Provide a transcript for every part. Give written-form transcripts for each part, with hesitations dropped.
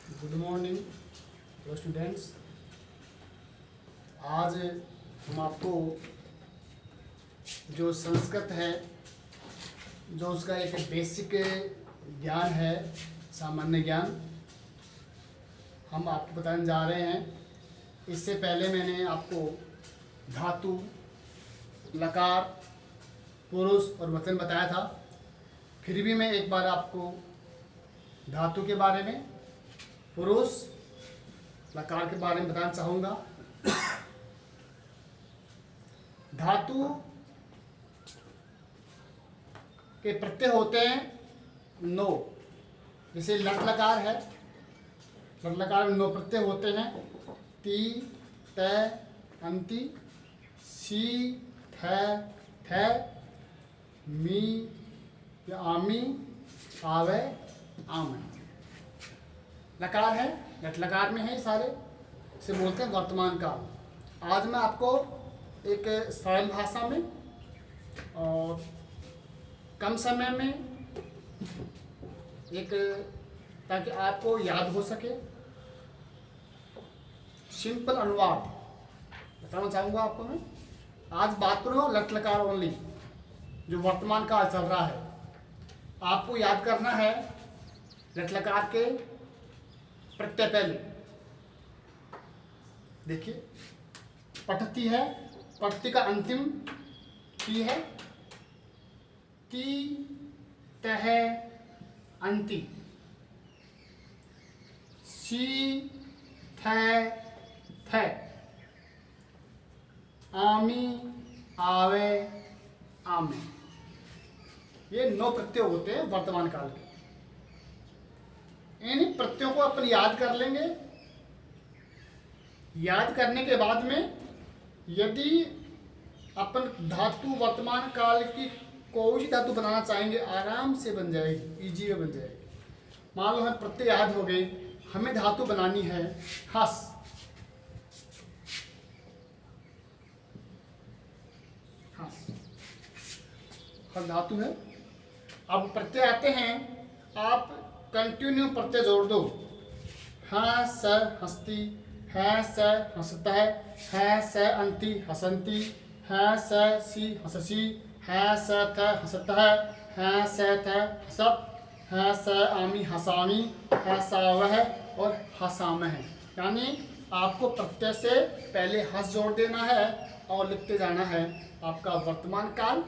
Good morning hello students. आज हम आपको जो संस्कृत है, जो उसका एक बेसिक ज्ञान है, सामान्य ज्ञान, हम आपको बताने जा रहे हैं। इससे पहले मैंने आपको धातु, लकार, पुरुष और वचन बताया था। फिर भी मैं एक बार आपको धातु के बारे में, पुरुष, लकार के बारे में बताना चाहूँगा। धातु के प्रत्यय होते हैं 9। जैसे लट लकार है, लट लकार में 9 प्रत्यय होते हैं। ती, त, अंति, सी, थ, थ, मी या आमी, आवे, आम। लकार है, लट लकार में है सारे, इसे बोलते हैं वर्तमान काल। आज मैं आपको एक सरल भाषा में और कम समय में एक, ताकि आपको याद हो सके, सिंपल अनुवाद बताना चाहूँगा आपको मैं। आज बात करूँ लट लकार ओनली, जो वर्तमान काल चल रहा है। आपको याद करना है लट लकार के प्रत्यय। पहले देखिए, पठती है, पठती का अंतिम ती है, ती, तह, अंति, सी, थ, थ, आमी, आवे, आमे। ये 9 प्रत्यय होते हैं वर्तमान काल के। इन प्रत्ययों को अपन याद कर लेंगे। याद करने के बाद में यदि अपन धातु वर्तमान काल की कोई सी धातु बनाना चाहेंगे, आराम से बन जाएगी, इजी में बन जाएगी। मान लो हमें प्रत्यय याद हो गए, हमें धातु बनानी है हस। हस हस धातु है। अब प्रत्यय आते हैं, आप कंटिन्यू प्रत्यय जोड़ दो। हाँ स हस्ती, है स हंसता है स अंति हसंती, है स सी हससी, है स थ हंसता है स थ हसत, है स आमी हसामी, है सा वह और हसाम है। यानी आपको प्रत्यय से पहले हस जोड़ देना है और लिखते जाना है। आपका वर्तमान काल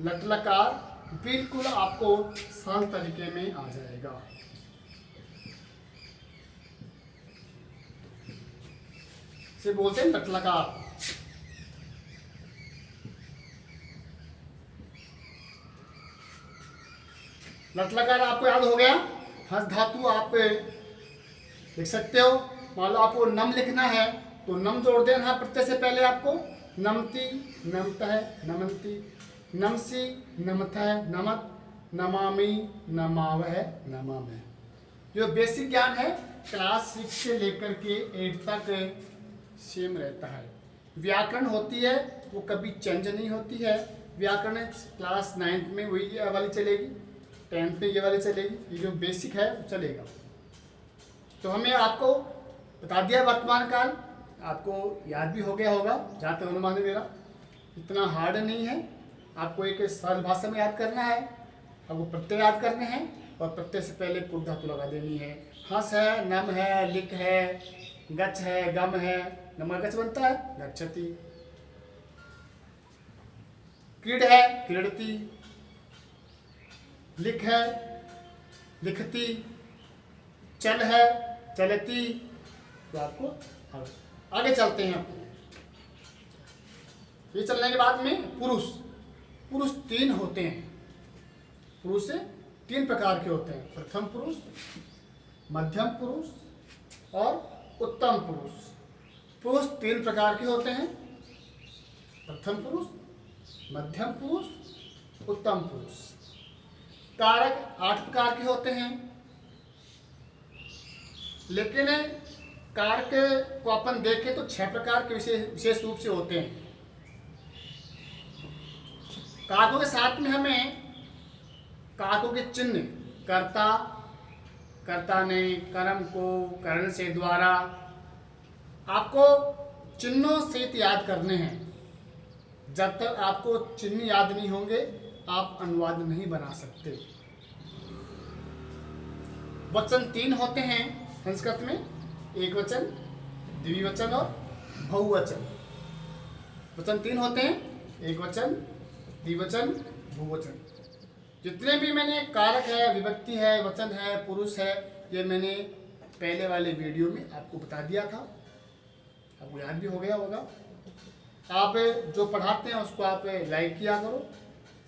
लट लकार बिल्कुल आपको सरल तरीके में आ जाएगा। इसे बोलते हैं लट लकार। लट लकार आपको याद हो गया। हस धातु आप लिख सकते हो। मान लो आपको नम लिखना है तो नम जोड़ देना है प्रत्यय से पहले आपको। नमती, नमतः, नमंती, नमसी, नमथः, नमत, नमामि, नमावह, नमामः। जो बेसिक ज्ञान है क्लास 6 से लेकर के 8 तक सेम रहता है। व्याकरण होती है वो कभी चेंज नहीं होती है। व्याकरण क्लास 9 में वही ये वाली चलेगी, 10th में ये वाली चलेगी। ये जो बेसिक है वो चलेगा। तो हमें आपको बता दिया वर्तमान काल, आपको याद भी हो गया होगा जहाँ तक अनुमान है मेरा। इतना हार्ड नहीं है, आपको एक सरल भाषा में याद करना है। आपको प्रत्यय याद करने हैं और प्रत्यय से पहले कुट धातु लगा देनी है। हंस है, नम है, लिख है, गच्छ है, गम है, नम गच्छ बनता है गच्छति। क्रीड है, क्रीडति, लिख है, लिखती, चल है, चलती। तो आपको आगे चलते हैं। ये चलने के बाद में पुरुष। पुरुष 3 होते हैं। पुरुष से 3 प्रकार के होते हैं। प्रथम पुरुष, मध्यम पुरुष और उत्तम पुरुष। पुरुष 3 प्रकार के होते हैं। प्रथम पुरुष, मध्यम पुरुष, उत्तम पुरुष। कारक 8 प्रकार के होते हैं। लेकिन कारक को अपन देखें तो 6 प्रकार के विशेष रूप से होते हैं। कारकों के साथ में हमें कारकों के चिन्ह कर्ता, कर्ता ने, कर्म को, करण से, द्वारा। आपको चिन्हों सहित याद करने हैं। जब तक आपको चिन्ह याद नहीं होंगे आप अनुवाद नहीं बना सकते। वचन 3 होते हैं संस्कृत में, एक वचन, द्विवचन और बहुवचन। वचन 3 होते हैं, एक वचन, द्विवचन, बहुवचन। जितने भी मैंने कारक है, विभक्ति है, वचन है, पुरुष है, ये मैंने पहले वाले वीडियो में आपको बता दिया था, आपको याद भी हो गया होगा। आप जो पढ़ाते हैं उसको आप लाइक किया करो,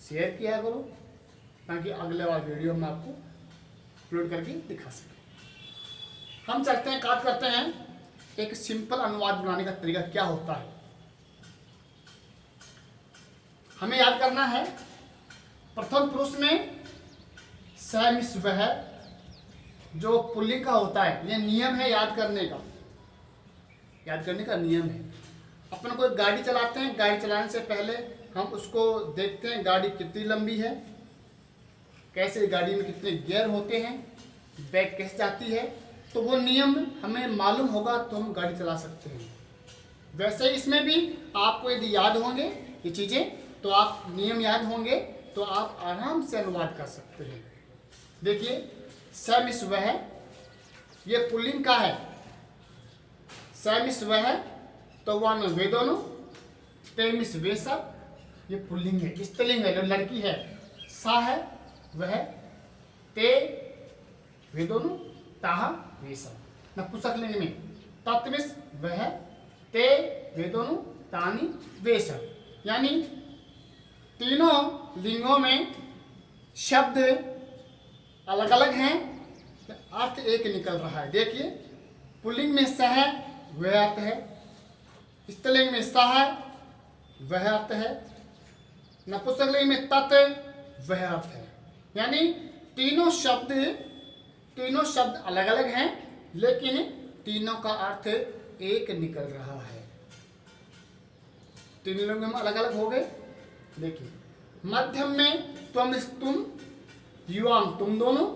शेयर किया करो, ताकि अगले वाले वीडियो में आपको अपलोड करके दिखा सकें। हम चलते हैं, बात करते हैं एक सिंपल अनुवाद बनाने का तरीका क्या होता है। हमें याद करना है प्रथम पुरुष में स मिस वह जो पुल्लिंग का होता है, ये नियम है याद करने का, याद करने का नियम है। अपन कोई गाड़ी चलाते हैं, गाड़ी चलाने से पहले हम उसको देखते हैं गाड़ी कितनी लंबी है, कैसे गाड़ी में कितने गियर होते हैं, बैक कैसे जाती है, तो वो नियम हमें मालूम होगा तो हम गाड़ी चला सकते हैं। वैसे इसमें भी आपको यदि याद होंगे ये चीज़ें, तो आप नियम याद होंगे तो आप आराम से अनुवाद कर सकते हैं। देखिए स मिस वह, ये पुल्लिंग का है। स मिस वह, तो वन वे दोनों, ते मिस वे सब, ये पुल्लिंग है, स्त्रीलिंग है, जो लड़की है। सा है वह, ते वे दोनों, ताहा वे सब। नपुंसकलिंग में तत्मिस वह, ते वे दोनों, तानी वे सब। यानी तीनों लिंगों में शब्द अलग अलग हैं, अर्थ एक निकल रहा है। देखिए पुल्लिंग में सह वह अर्थ है, स्त्रीलिंग में सह वह अर्थ है, नपुंसकलिंग में तत् वह अर्थ है। यानी तीनों शब्द अलग अलग हैं, लेकिन तीनों का अर्थ एक निकल रहा है। तीनों लिंगों में अलग अलग हो गए। देखिए मध्यम में त्वम तुम, युवाम तुम दोनों,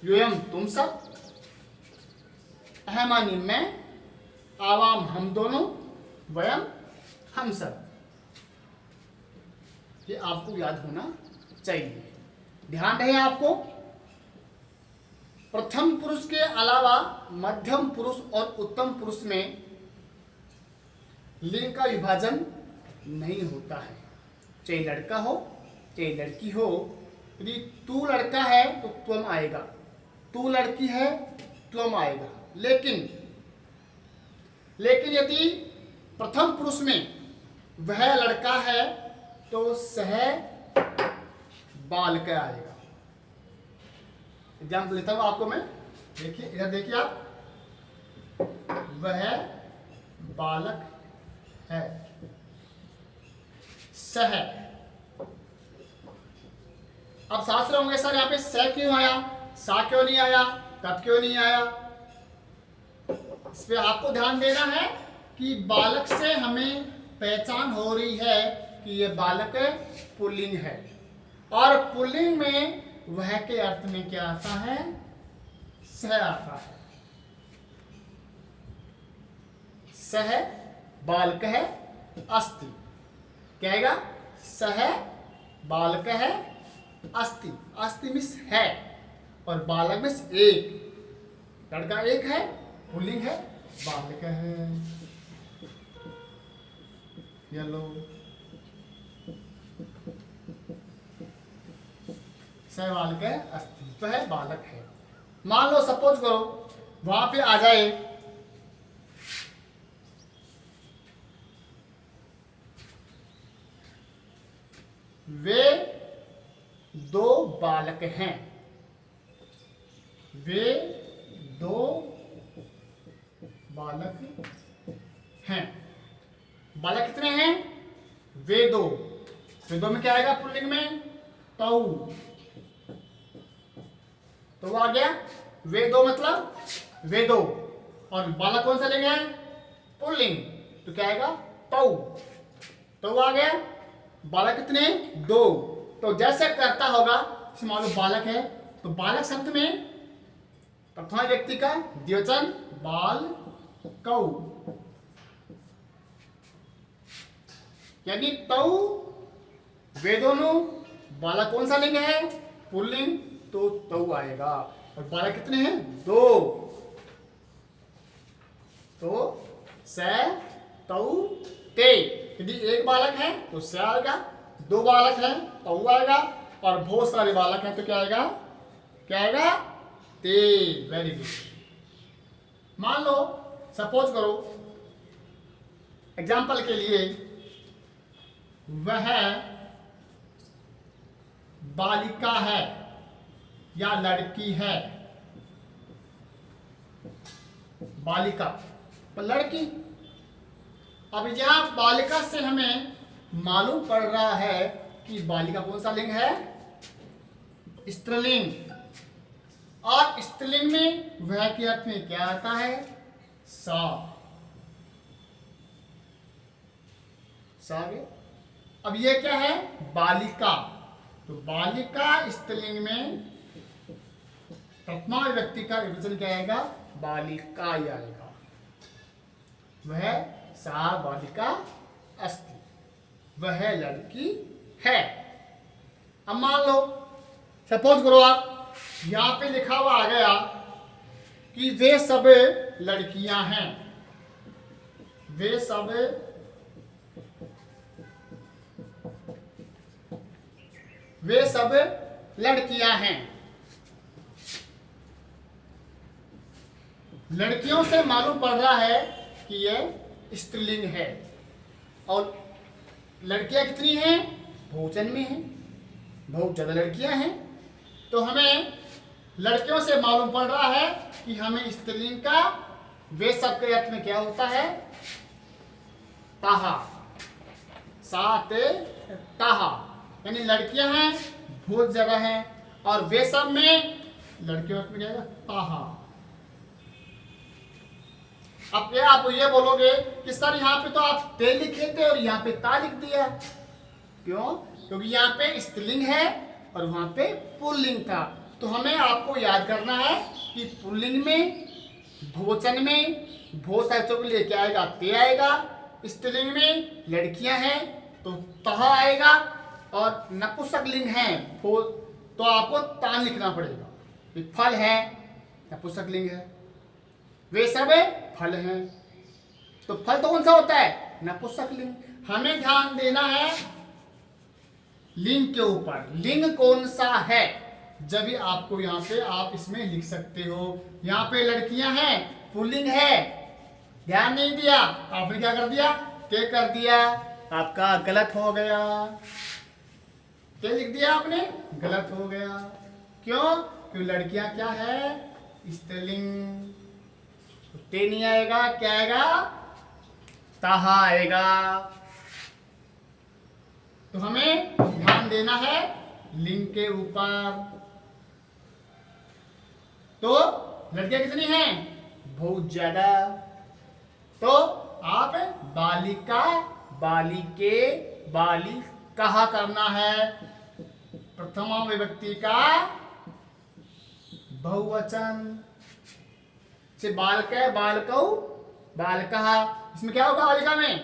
यूयम तुम सब, अहमानी मैं, आवाम हम दोनों, वयम हम सब। ये आपको याद होना चाहिए। ध्यान रहे आपको, प्रथम पुरुष के अलावा मध्यम पुरुष और उत्तम पुरुष में लिंग का विभाजन नहीं होता है। चाहे लड़का हो चाहे लड़की हो। यदि तू लड़का है तो त्वम आएगा, तू लड़की है त्वम आएगा। लेकिन यदि प्रथम पुरुष में वह लड़का है तो सह बालक आएगा। एग्जाम्पल लेता हूं आपको मैं। देखिए इधर देखिए आप, वह बालक है, सह। अब शास्त्र होंगे सर यहाँ पे स क्यों आया, सा क्यों नहीं आया, तब क्यों नहीं आया। इस पे आपको ध्यान देना है कि बालक से हमें पहचान हो रही है कि ये बालक पुल्लिंग है, और पुल्लिंग में वह के अर्थ में क्या आता है, सह आता है। सह बालक है अस्ति, कहेगा सह बालक है अस्ति। अस्ति मिस है और बालक मिस एक, लड़का एक है, पुल्लिंग है, बालक है। येलो सह बालक है, अस्तित्व है, बालक है। मान लो सपोज करो वहां पे आ जाए वे दो बालक हैं, वे दो बालक हैं। बालक कितने हैं, वे दो। वे दो में क्या आएगा पुल्लिंग में, तौ। तो वो आ गया वे दो, मतलब वे दो, और बालक कौन सा लेंगे पुल्लिंग, तो क्या आएगा तौ। तो वो आ गया बालक कितने, दो। तो जैसे करता होगा, मान लो बालक है तो बालक शब्द में प्रथमा व्यक्ति का द्विवचन बाल कौ, यानी तौ वे दोनों। बालक कौन सा लिंग है? पुल्लिंग, तो तौ आएगा। और बालक कितने हैं? 2, तो स तौ ते। यदि एक बालक है तो स आएगा, 2 बालक है तौ आएगा, और बहुत सारे बालक हैं तो क्या आएगा? क्या आएगा? ते। Very good. मान लो, सपोज करो एग्जाम्पल के लिए, वह बालिका है या लड़की है। बालिका पर लड़की। अब यहां बालिका से हमें मालूम पड़ रहा है कि बालिका कौन सा लिंग है? स्त्रीलिंग। और स्त्रीलिंग में वह के अर्थ में क्या आता है? सा। गया। अब ये क्या है? बालिका। तो बालिका स्त्रीलिंग में प्रथमा विभक्ति का विभेदन क्या आएगा? बालिका ही आएगा। वह सा बालिका अस्ति, वह लड़की है। अब मान लो, सपोज करो आप, यहां पे लिखा हुआ आ गया कि वे सब लड़कियां हैं, वे सब लड़कियां हैं। लड़कियों से मालूम पड़ रहा है कि यह स्त्रीलिंग है। और लड़कियां कितनी हैं? बहुवचन में हैं, बहुत ज्यादा लड़कियां हैं। तो हमें लड़कियों से मालूम पड़ रहा है कि हमें स्त्रीलिंग का वे सब के अर्थ में क्या होता है? ताहा। साते ताहा, यानी लड़कियां हैं, बहुत ज्यादा हैं, और वे सब में लड़कियों में क्या है? ताहा। अब क्या आप ये बोलोगे कि सर यहाँ पे तो आप ते लिखे थे और यहाँ पे ता लिख दिया, क्यों? क्योंकि यहाँ पे स्त्रीलिंग है और वहां पे पुल्लिंग था। तो हमें आपको याद करना है कि पुल्लिंग में, बहुवचन में, बहुत सारे के लिए क्या आएगा? ते आएगा। स्त्रीलिंग में लड़कियां हैं तो तह आएगा, और नपुंसकलिंग है तो आपको तान लिखना पड़ेगा। फल है, नपुंसकलिंग है, वे सब फल हैं। तो फल तो कौन सा होता है? नपुंसकलिंग। हमें ध्यान देना है लिंग के ऊपर, लिंग कौन सा है, जब भी आपको यहाँ पे आप इसमें लिख सकते हो। यहाँ पे लड़कियां हैं, पुल्लिंग है, ध्यान नहीं दिया, आपने क्या कर दिया? ते कर दिया, आपका गलत हो गया। क्या लिख दिया आपने? गलत हो गया। क्यों? क्योंकि लड़कियां क्या है? स्त्रीलिंग। ते नहीं आएगा, क्या आएगा? ताहा आएगा। तो हमें ध्यान देना है लिंग के ऊपर। तो लड़कियां कितनी हैं? बहुत ज्यादा। तो आप बालिका, बालिके, बाली कहा करना है। प्रथमा विभक्ति का बहुवचन से बालक, बालकौ, बालकः। इसमें क्या होगा? बालिका में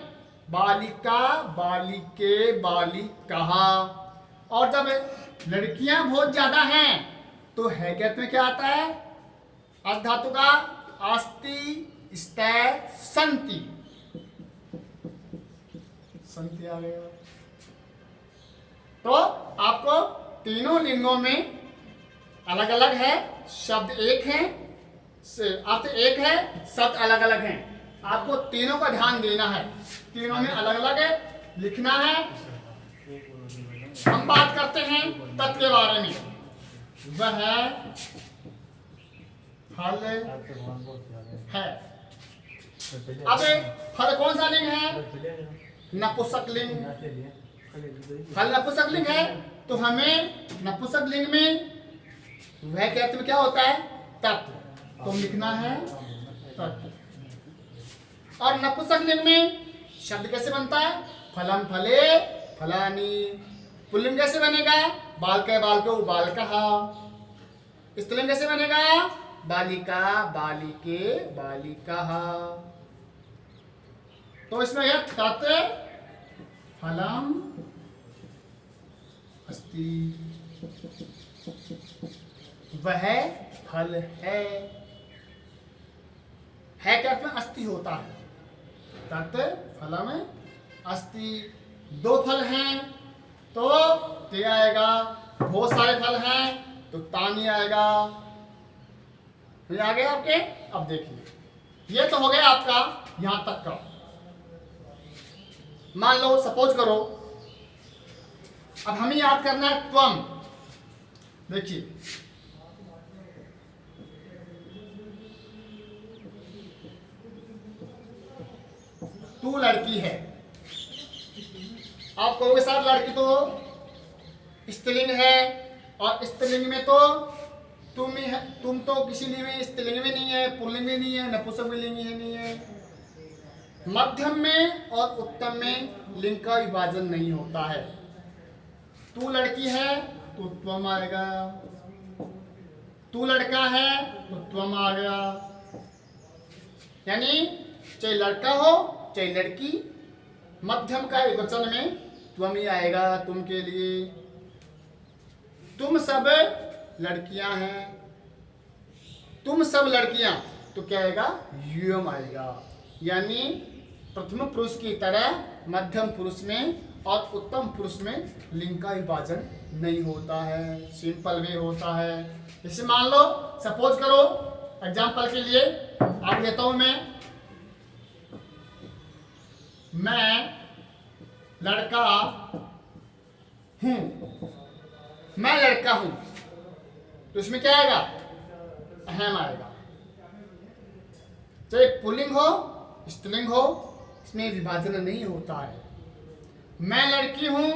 बालिका, बालिके, बालिकः। और जब लड़कियां बहुत ज्यादा हैं तो है क्या में क्या आता है? अर्ध धातु का अस्ति, स्तै, संति। संति आ गया। तो आपको तीनों लिंगों में अलग अलग है, शब्द एक है, अर्थ एक है, शब्द अलग अलग हैं। आपको तीनों का ध्यान देना है, तीनों में अलग अलग लिखना है। हम बात करते हैं तत् के बारे में। वह फल है। अब फल कौन सा लिंग है? नपुंसक लिंग। फल नपुंसक लिंग है तो हमें नपुंसक लिंग में वह के अर्थ में क्या होता है? तत्। तो लिखना है तत्। और नपुंसक लिंग में शब्द कैसे बनता है? फलम फले फलानी। पुल्लिंग कैसे बनेगा? बालक बालको बालकः। स्त्रीलिंग कैसे बनेगा? बालिका, बालिके, बालिकाः। तो इसमें यह तत् फलम अस्ति, वह फल है क्या अर्थ में? अस्ति होता है। तत् फलम अस्ति, दो फल हैं तो ते आएगा, बहुत सारे फल हैं तो तानी आएगा। तो आ गया आपके। अब देखिए ये तो हो गया आपका यहां तक का। मान लो सपोज करो अब हमें याद करना है त्वम। देखिए तू लड़की है, आप कहोगे सर लड़की तो स्त्रीलिंग है, और स्त्रीलिंग में तो तुम ही है, तुम तो किसी में स्त्रीलिंग में नहीं है, पुल्लिंग में नहीं है, नपुंसकलिंग में नहीं है। मध्यम में और उत्तम में लिंग का विभाजन नहीं होता है। तू लड़की है तो त्वम आएगा, तू लड़का है तो त्वम आ गया। यानी चाहे लड़का हो चाहे लड़की, मध्यम का एकवचन में त्वम ही आएगा तुम के लिए। तुम सब लड़कियां हैं, तुम सब लड़कियां, तो क्या आएगा? यूयम आएगा। यानी प्रथम पुरुष की तरह मध्यम पुरुष में और उत्तम पुरुष में लिंग का विभाजन नहीं होता है, सिंपल वे होता है। जैसे मान लो सपोज करो एग्जाम्पल के लिए आप लेता हूं मैं लड़का हूं, मैं लड़का हूं, तो इसमें क्या आएगा? अहम आएगा। चाहे पुल्लिंग हो स्त्रीलिंग हो, इसमें विभाजन नहीं होता है। मैं लड़की हूं,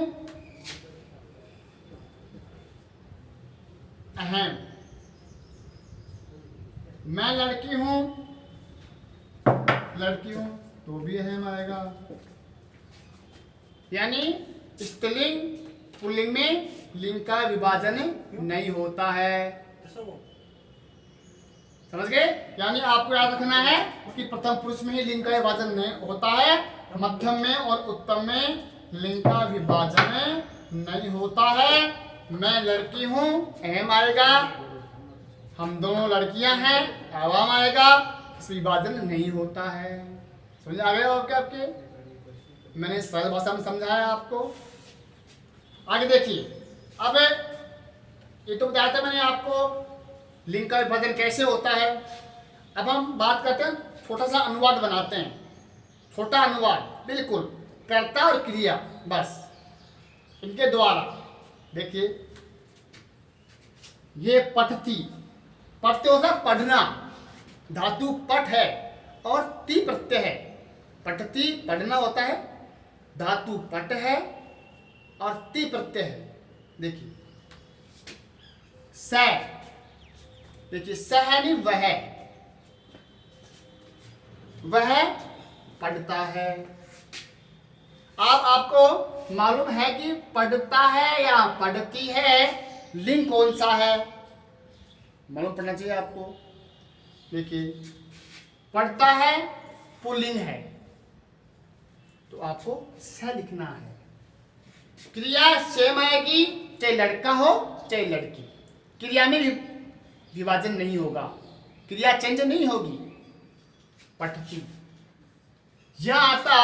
अहम। मैं लड़की हूं, तो भी अहम आएगा। यानी स्त्रीलिंग पुल्लिंग में लिंग का विभाजन नहीं होता है। समझ गए? यानी आपको याद रखना है कि प्रथम पुरुष में ही लिंग का विभाजन नहीं होता है, मध्यम में और उत्तम में लिंग का विभाजन नहीं होता है। मैं लड़की हूं, अहम आएगा। हम दोनों लड़कियां हैं, आवाम आएगा। विभाजन नहीं होता है। समझ आ गया आपके? मैंने सरल भाषा में समझाया आपको। आगे देखिए, अब ये तो बताया था मैंने आपको लिंग का विभाजन कैसे होता है। अब हम बात करते हैं, छोटा सा अनुवाद बनाते हैं। छोटा अनुवाद, बिल्कुल कर्ता और क्रिया, बस इनके द्वारा। देखिए ये पठती, पढ़ते होता पढ़ना, धातु पठ है और ती प्रत्यय है। पठती पढ़ना होता है, धातु पट है और ती प्रत्यय है। देखिए स, देखिए स है नहीं वह पढ़ता है। आपको मालूम है कि पढ़ता है या पढ़ती है, लिंग कौन सा है मालूम पड़ना चाहिए आपको। देखिए पढ़ता है पुल्लिंग है, तो आपको स लिखना है। क्रिया सेम आएगी, चाहे लड़का हो चाहे लड़की। क्रिया में विभाजन नहीं होगा, क्रिया चेंज नहीं होगी। पढ़ती, यह आता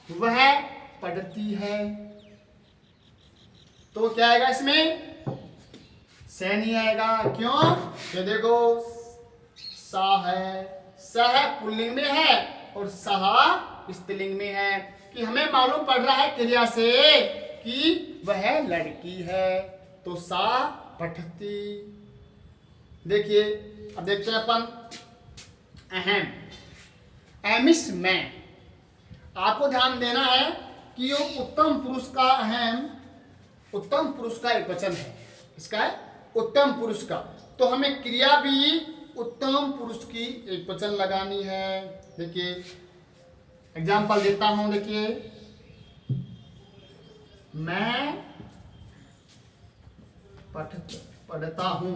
वह पढ़ती है, तो क्या आएगा इसमें? से नहीं आएगा। क्यों? ये देखो सा है, सह पुल्लिंग में है और सहा स्त्रीलिंग में है। कि हमें मालूम पड़ रहा है क्रिया से कि वह लड़की है, तो सा पठती। देखिए अब देखते हैं अपन अहम, एमिस में। आपको ध्यान देना है कि ये उत्तम पुरुष का अहम, उत्तम पुरुष का एक वचन है। इसका है उत्तम पुरुष का, तो हमें क्रिया भी उत्तम पुरुष की एक वचन लगानी है। देखिए एग्जाम्पल देता हूं। देखिए मैं पढ़ता हूं,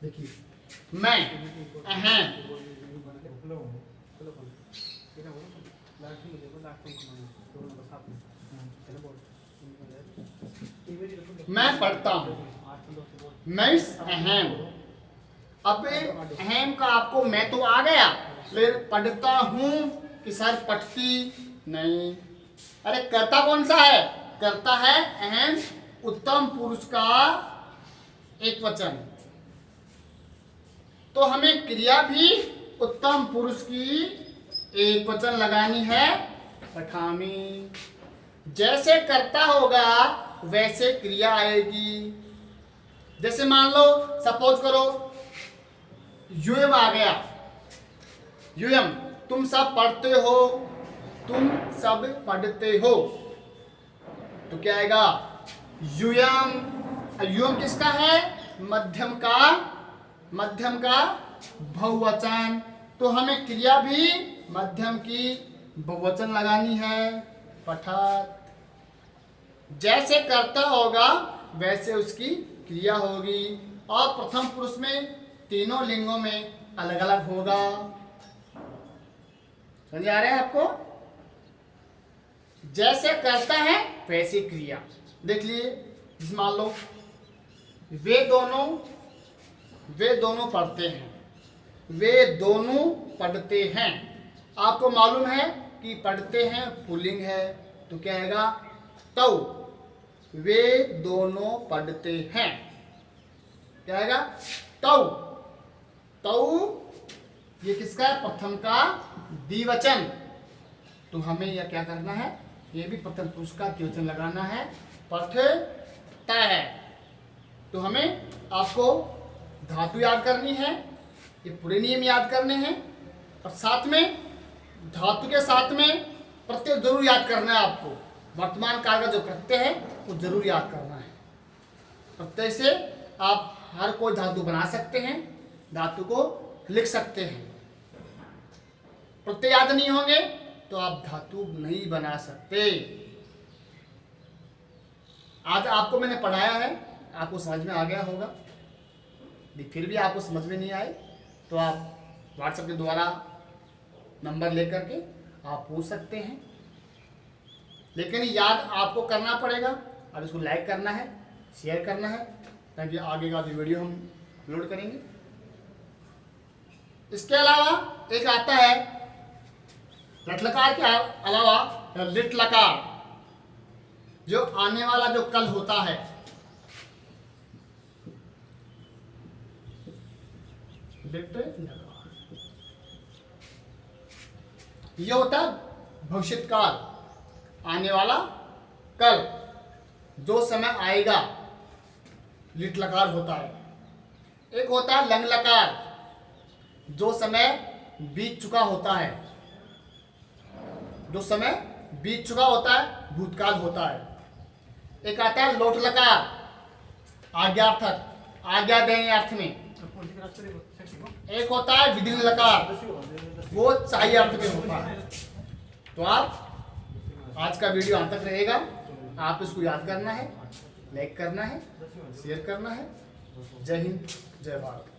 देखिए मैं अहम मैं पढ़ता हूँ, मैं अहम। अब अहम का आपको मैं तो आ गया, फिर पढ़ता हूँ कि सर पढ़ती नहीं। अरे कर्ता कौन सा है? कर्ता है अहम उत्तम पुरुष का एक वचन। तो हमें क्रिया भी उत्तम पुरुष की एक वचन लगानी है, पठामी। जैसे कर्ता होगा वैसे क्रिया आएगी। जैसे मान लो, सपोज करो यूएम आ गया, यूएम तुम सब पढ़ते हो, तुम सब पढ़ते हो, तो क्या आएगा? यूएम। यूएम किसका है? मध्यम का बहुवचन। तो हमें क्रिया भी मध्यम की बहुवचन लगानी है, पठत। जैसे कर्ता होगा वैसे उसकी क्रिया होगी, और प्रथम पुरुष में तीनों लिंगों में अलग अलग होगा। समझ आ रहे हैं आपको? जैसे करता है वैसे क्रिया। देख लिए, मान लो वे दोनों पढ़ते हैं, वे दोनों पढ़ते हैं। आपको मालूम है कि पढ़ते हैं पुल्लिंग है, तो क्या आएगा? तौ। वे दोनों पढ़ते हैं, क्या आएगा? तौ। तौ ये किसका है? प्रथम का द्विवचन। तो हमें यह क्या करना है? ये भी प्रथम पुरुष का द्विवचन लगाना है, पठता है। तो हमें आपको धातु याद करनी है, ये पूरे नियम याद करने हैं, और साथ में धातु के साथ में प्रत्यय जरूर याद करना है आपको। वर्तमान काल का जो प्रत्यय है वो जरूर याद करना है। प्रत्यय से आप हर कोई धातु बना सकते हैं, धातु को लिख सकते हैं। प्रत्यय याद नहीं होंगे तो आप धातु नहीं बना सकते। आज आपको मैंने पढ़ाया है, आपको समझ में आ गया होगा। फिर भी आपको समझ में नहीं आए तो आप व्हाट्सएप के द्वारा नंबर लेकर के आप पूछ सकते हैं। लेकिन याद आपको करना पड़ेगा, और इसको लाइक करना है, शेयर करना है, ताकि आगे का जो वीडियो हम अपलोड करेंगे। इसके अलावा एक आता है लट्लकार के अलावा लिट लकार, जो आने वाला जो कल होता है। लिट लकार ये होता है भविष्यत काल, आने वाला कल, जो समय आएगा, लिट लकार होता है। एक होता है लंग लकार, जो समय बीत चुका होता है, जो समय बीत चुका होता है, भूतकाल होता है। एक आता है लोट लकार, आज्ञार्थक, आज्ञा देने अर्थ में। एक होता है विधिन लकार, वो चाहिए अर्थ में होता है। तो आप आज का वीडियो अंत तक रहेगा, आप इसको याद करना है, लाइक करना है, शेयर करना है। जय हिंद, जय भारत।